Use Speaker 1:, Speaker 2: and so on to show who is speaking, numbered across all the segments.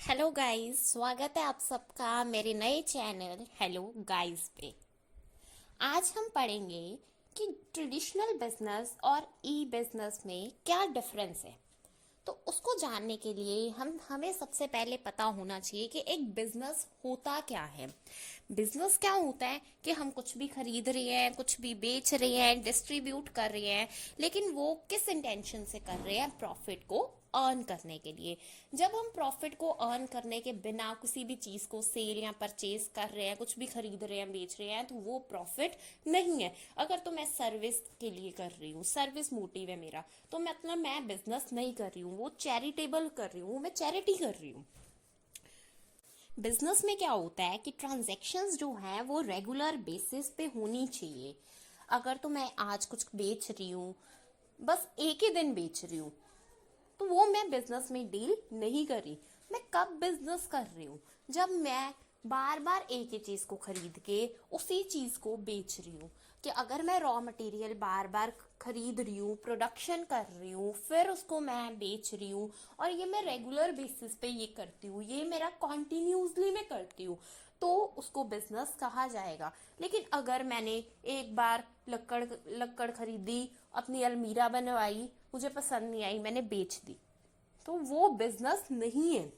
Speaker 1: Hello guys, स्वागत है आप सबका मेरे नए चैनल हेलो गाइस पे। आज हम पढ़ेंगे कि ट्रेडिशनल बिजनेस और ई बिजनेस में क्या डिफरेंस है। तो उसको जानने के लिए हमें सबसे पहले पता होना चाहिए कि एक बिजनेस होता क्या है। बिजनेस क्या होता है कि हम कुछ भी खरीद रहे हैं, कुछ भी बेच रहे हैं, डिस्ट्रीब्यूट कर रहे हैं, लेकिन वो किस इंटेंशन से कर रहे हैं? प्रॉफिट को अर्न करने के लिए। जब हम प्रॉफिट को अर्न करने के बिना किसी भी चीज को सेल या परचेज कर रहे हैं, कुछ भी खरीद रहे हैं, बेच रहे हैं, तो वो प्रॉफिट नहीं है। अगर तो मैं सर्विस के लिए कर रही हूँ, सर्विस मोटिव है मेरा, तो मतलब मैं बिजनेस नहीं कर रही हूँ, वो चैरिटेबल कर रही हूँ, मैं चैरिटी कर रही हूँ। बिजनेस में क्या होता है कि ट्रांजैक्शंस जो हैं वो रेगुलर बेसिस पे होनी चाहिए। अगर तो मैं आज कुछ बेच रही हूँ, बस एक ही दिन बेच रही हूँ, तो वो मैं बिजनेस में डील नहीं कर रही। मैं कब बिजनेस कर रही हूँ? जब मैं बार बार एक ही चीज को खरीद के उसी चीज को बेच रही हूँ। कि अगर मैं रॉ मटेरियल बार बार खरीद रही हूँ, प्रोडक्शन कर रही हूँ, फिर उसको मैं बेच रही हूँ, और ये मैं रेगुलर बेसिस पे ये करती हूँ, ये मेरा कॉन्टिन्यूसली मैं करती हूँ, तो उसको बिजनेस कहा जाएगा। लेकिन अगर मैंने एक बार लक्कड़ लक्कड़ खरीदी, अपनी अलमीरा बनवाई, मुझे पसंद नहीं आई, मैंने बेच दी, तो वो बिजनेस नहीं है।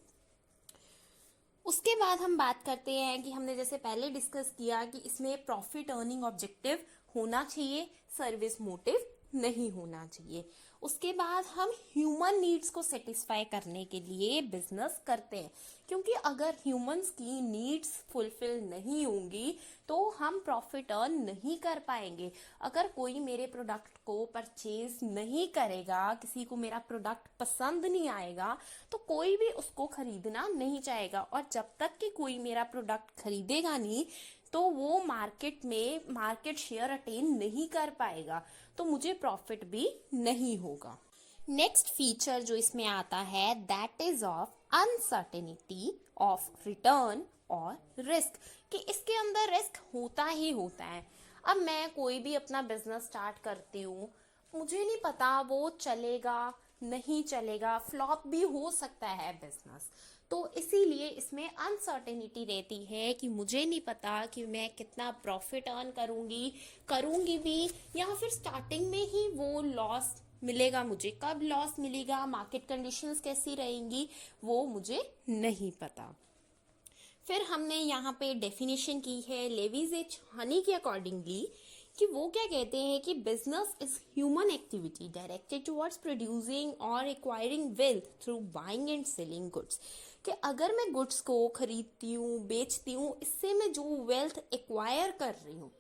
Speaker 1: उसके बाद हम बात करते हैं कि हमने जैसे पहले डिस्कस किया कि इसमें प्रॉफिट अर्निंग ऑब्जेक्टिव होना चाहिए, सर्विस मोटिव नहीं होना चाहिए। उसके बाद हम ह्यूमन नीड्स को सेटिस्फाई करने के लिए बिजनेस करते हैं, क्योंकि अगर ह्यूमंस की नीड्स फुलफिल नहीं होंगी तो हम प्रॉफिट अर्न नहीं कर पाएंगे। अगर कोई मेरे प्रोडक्ट को परचेज नहीं करेगा, किसी को मेरा प्रोडक्ट पसंद नहीं आएगा, तो कोई भी उसको खरीदना नहीं चाहेगा, और जब तक कि कोई मेरा प्रोडक्ट खरीदेगा नहीं तो वो मार्केट में मार्केट शेयर अटेन नहीं कर पाएगा, तो मुझे प्रॉफिट भी नहीं होगा। नेक्स्ट फीचर जो इसमें आता है that is of uncertainty of return और रिस्क, कि इसके अंदर रिस्क होता ही होता है। अब मैं कोई भी अपना बिजनेस स्टार्ट करती हूँ, मुझे नहीं पता वो चलेगा नहीं चलेगा, फ्लॉप भी हो सकता है बिजनेस। तो इसीलिए इसमें अनसर्टेनिटी रहती है कि मुझे नहीं पता कि मैं कितना प्रॉफिट अर्न करूंगी भी, या फिर स्टार्टिंग में ही वो लॉस मिलेगा। मुझे कब लॉस मिलेगा, मार्केट कंडीशंस कैसी रहेंगी, वो मुझे नहीं पता। फिर हमने यहाँ पे डेफिनेशन की है लेविज एच हनी के अकॉर्डिंगली, कि वो क्या कहते हैं कि business is human activity directed towards producing और acquiring wealth through buying and selling goods. कि अगर मैं गुड्स को खरीदती हूँ, बेचती हूँ, इससे मैं जो वेल्थ एक्वायर कर रही हूँ,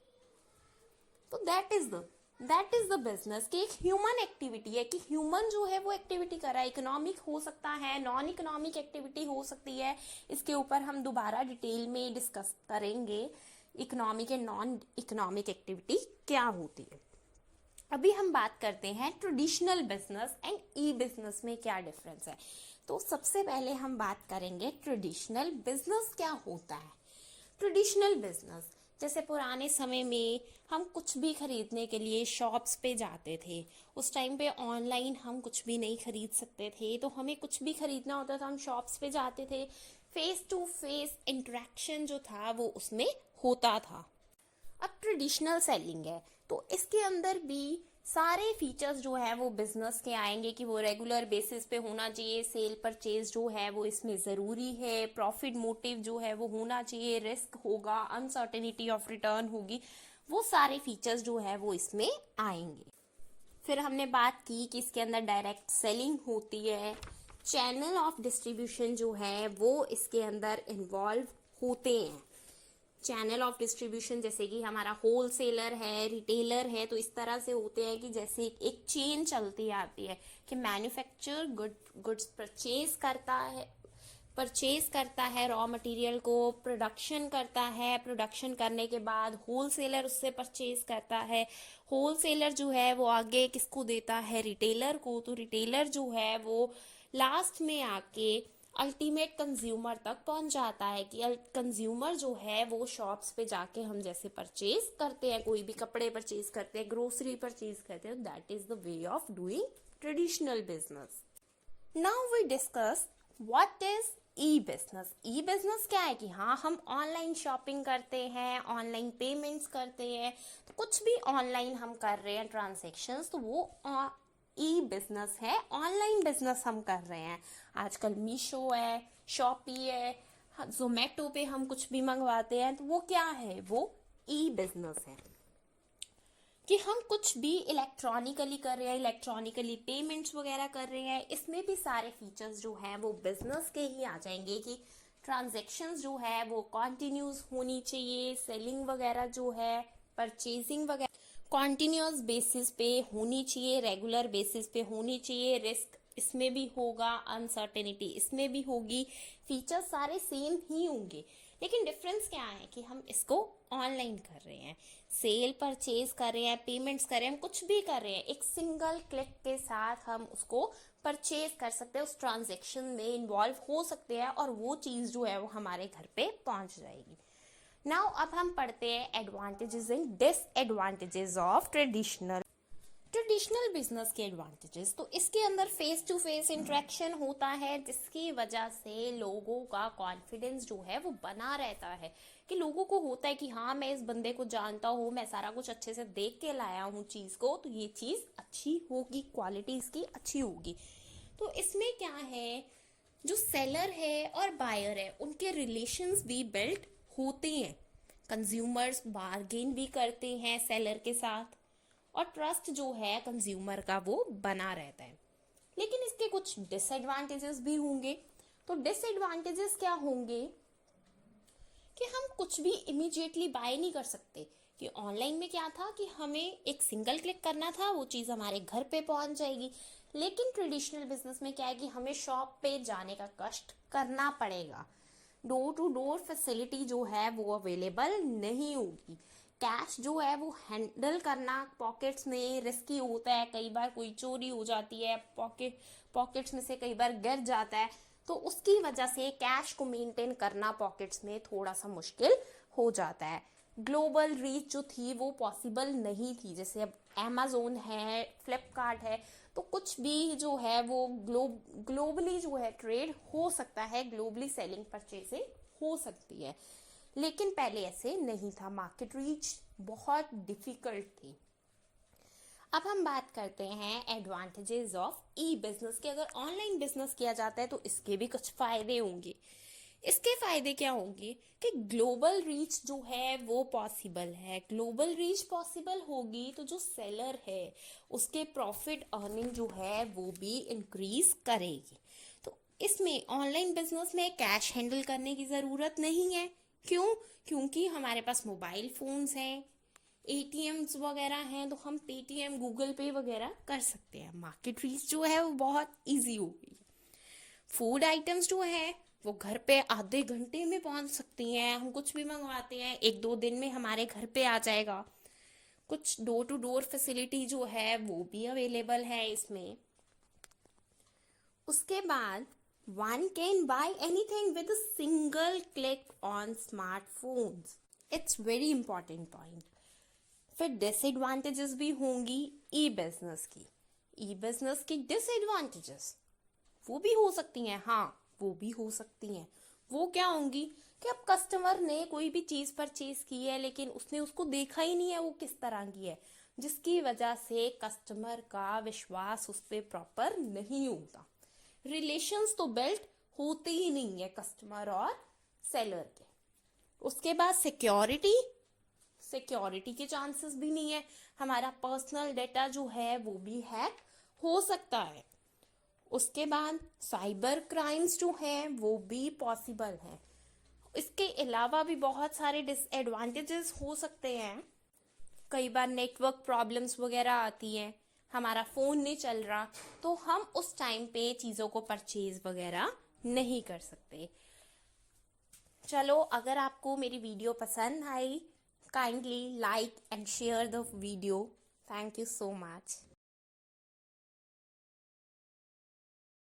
Speaker 1: तो दैट इज द बिजनेस। कि एक ह्यूमन एक्टिविटी है, कि ह्यूमन जो है वो एक्टिविटी कर रहा है। इकोनॉमिक हो सकता है, नॉन इकोनॉमिक एक्टिविटी हो सकती है, इसके ऊपर हम दोबारा डिटेल में डिस्कस करेंगे economic and non economic activity क्या होती है। अभी हम बात करते हैं traditional business and E business में क्या डिफरेंस है। तो सबसे पहले हम बात करेंगे ट्रेडिशनल बिजनेस क्या होता है। ट्रेडिशनल बिजनेस, जैसे पुराने समय में हम कुछ भी खरीदने के लिए शॉप्स पे जाते थे। उस टाइम पे ऑनलाइन हम कुछ भी नहीं खरीद सकते थे, तो हमें कुछ भी खरीदना होता था, हम शॉप्स पे जाते थे। फेस टू फेस इंटरेक्शन जो था वो उसमें होता था। अब ट्रेडिशनल सेलिंग है, तो इसके अंदर भी सारे फीचर्स जो है वो बिजनेस के आएंगे, कि वो रेगुलर बेसिस पे होना चाहिए, सेल परचेज जो है वो इसमें ज़रूरी है, प्रॉफिट मोटिव जो है वो होना चाहिए, रिस्क होगा, अनसर्टेनिटी ऑफ रिटर्न होगी, वो सारे फीचर्स जो है वो इसमें आएंगे। फिर हमने बात की कि इसके अंदर डायरेक्ट सेलिंग होती है, चैनल ऑफ डिस्ट्रीब्यूशन जो है वो इसके अंदर इन्वॉल्व होते हैं। चैनल ऑफ डिस्ट्रीब्यूशन जैसे कि हमारा होलसेलर है, रिटेलर है, तो इस तरह से होते हैं कि जैसे एक चेन चलती आती है कि मैन्युफैक्चर गुड्स परचेज करता है रॉ मटेरियल को, प्रोडक्शन करता है, प्रोडक्शन करने के बाद होलसेलर उससे परचेज करता है, होलसेलर जो है वो आगे किसको देता है? रिटेलर को। तो रिटेलर जो है वो लास्ट में आके अल्टीमेट कंज्यूमर तक पहुंच जाता है, कि कंज्यूमर जो है वो शॉप्स पे जाके हम जैसे परचेज करते हैं, कोई भी कपड़े परचेज करते हैं, ग्रोसरी परचेज करते हैं, that is the way of doing traditional business. Now we discuss what is E business क्या है कि हाँ, हम ऑनलाइन शॉपिंग करते हैं, ऑनलाइन पेमेंट्स करते हैं, तो कुछ भी ऑनलाइन हम कर रहे हैं ट्रांजेक्शन्स, तो वो ई बिजनेस है, ऑनलाइन बिजनेस हम कर रहे हैं। आजकल मीशो है, शॉपी है, जोमेटो पे हम कुछ भी मंगवाते हैं, तो वो क्या है, वो ई बिजनेस है कि हम कुछ भी इलेक्ट्रॉनिकली कर रहे हैं, इलेक्ट्रॉनिकली पेमेंट्स वगैरह कर रहे हैं। इसमें भी सारे फीचर्स जो हैं वो बिजनेस के ही आ जाएंगे कि ट्रांजैक्शंस जो है वो कॉन्टिन्यूस होनी चाहिए, सेलिंग वगैरह जो है, परचेजिंग वगैरह कॉन्टिन्यूस बेसिस पे होनी चाहिए, रेगुलर बेसिस पे होनी चाहिए। रिस्क इसमें भी होगा, अनसर्टेनिटी इसमें भी होगी, फीचर्स सारे सेम ही होंगे, लेकिन डिफरेंस क्या है कि हम इसको ऑनलाइन कर रहे हैं, सेल परचेज कर रहे हैं, पेमेंट्स कर रहे हैं, हम कुछ भी कर रहे हैं, एक सिंगल क्लिक के साथ हम उसको परचेज कर सकते हैं, उस ट्रांजेक्शन में इन्वॉल्व हो सकते हैं और वो चीज़ जो है वो हमारे घर पे पहुंच जाएगी। नाउ अब हम पढ़ते हैं advantages and disadvantages of traditional business के एडवांटेजेस। तो इसके अंदर फेस टू फेस इंटरेक्शन होता है, जिसकी वजह से लोगों का कॉन्फिडेंस जो है वो बना रहता है कि लोगों को होता है कि हाँ, मैं इस बंदे को जानता हूँ, मैं सारा कुछ अच्छे से देख के लाया हूँ चीज को, तो ये चीज अच्छी होगी, क्वालिटी इसकी अच्छी होगी। तो इसमें क्या है, जो सेलर है और बायर है उनके रिलेशंस भी बिल्ड होते हैं, कंज्यूमर्स बार्गेन भी करते हैं सेलर के साथ, और ट्रस्ट जो है कंज्यूमर का वो बना रहता है। लेकिन इसके कुछ डिसएडवांटेजेस भी होंगे। तो डिसएडवांटेजेस क्या होंगे कि हम कुछ भी इमीडिएटली बाय नहीं कर सकते, कि ऑनलाइन में क्या था कि हमें एक सिंगल क्लिक करना था, वो चीज़ हमारे घर पे पहुंच जाएगी। लेकिन ट्रेडिशनल बिजनेस में क्या है कि हमें शॉप पे जाने का कष्ट करना पड़ेगा, डोर टू डोर फैसिलिटी जो है वो अवेलेबल नहीं होगी, कैश जो है वो हैंडल करना पॉकेट्स में रिस्की होता है, कई बार कोई चोरी हो जाती है, पॉकेट्स में से कई बार गिर जाता है, तो उसकी वजह से कैश को मेंटेन करना पॉकेट्स में थोड़ा सा मुश्किल हो जाता है। ग्लोबल रीच जो थी वो पॉसिबल नहीं थी, जैसे अब अमेजोन है, फ्लिपकार्ट है, तो कुछ भी जो है वो ग्लोबली जो है ट्रेड हो सकता है, ग्लोबली सेलिंग परचेसिंग हो सकती है। लेकिन पहले ऐसे नहीं था, मार्केट रीच बहुत डिफिकल्ट थी। अब हम बात करते हैं एडवांटेजेस ऑफ ई बिजनेस के। अगर ऑनलाइन बिजनेस किया जाता है तो इसके भी कुछ फायदे होंगे। इसके फायदे क्या होंगे कि ग्लोबल रीच जो है वो पॉसिबल है, ग्लोबल रीच पॉसिबल होगी तो जो सेलर है उसके प्रॉफिट अर्निंग जो है वो भी इंक्रीज करेगी। तो इसमें ऑनलाइन बिजनेस में कैश हैंडल करने की जरूरत नहीं है। क्यों? क्योंकि हमारे पास मोबाइल फोन्स हैं, एटीएम्स वगैरह हैं, तो हम पेटीएम, गूगल पे वगैरह कर सकते हैं। मार्केट रीच जो है वो बहुत इजी हो गई। फूड आइटम्स जो है वो घर पे आधे घंटे में पहुंच सकती हैं, हम कुछ भी मंगवाते हैं 1-2 दिन में हमारे घर पे आ जाएगा। कुछ डोर टू डोर फैसिलिटी जो है वो भी अवेलेबल है इसमें। उसके बाद one can buy anything with a single click on smartphones. It's very important point. फिर डिसएडवांटेजेस भी होंगी ई बिजनेस की। ई बिजनेस की डिसएडवांटेजेस वो भी हो सकती हैं, हाँ वो भी हो सकती हैं। वो क्या होंगी कि अब कस्टमर ने कोई भी चीज परचेज की है लेकिन उसने उसको देखा ही नहीं है वो किस तरह की है, जिसकी वजह से कस्टमर का विश्वास उस पर प्रॉपर नहीं होता। रिलेशंस तो बिल्ड होते ही नहीं है कस्टमर और सेलर के। उसके बाद सिक्योरिटी के चांसेस भी नहीं है, हमारा पर्सनल डेटा जो है वो भी हैक हो सकता है। उसके बाद साइबर क्राइम्स जो है वो भी पॉसिबल है। इसके अलावा भी बहुत सारे डिसएडवांटेजेस हो सकते हैं। कई बार नेटवर्क प्रॉब्लम्स वगैरह आती हैं, हमारा फोन नहीं चल रहा, तो हम उस टाइम पे चीजों को परचेज वगैरह नहीं कर सकते। चलो, अगर आपको मेरी वीडियो पसंद आई, kindly like and share the video. Thank you so much.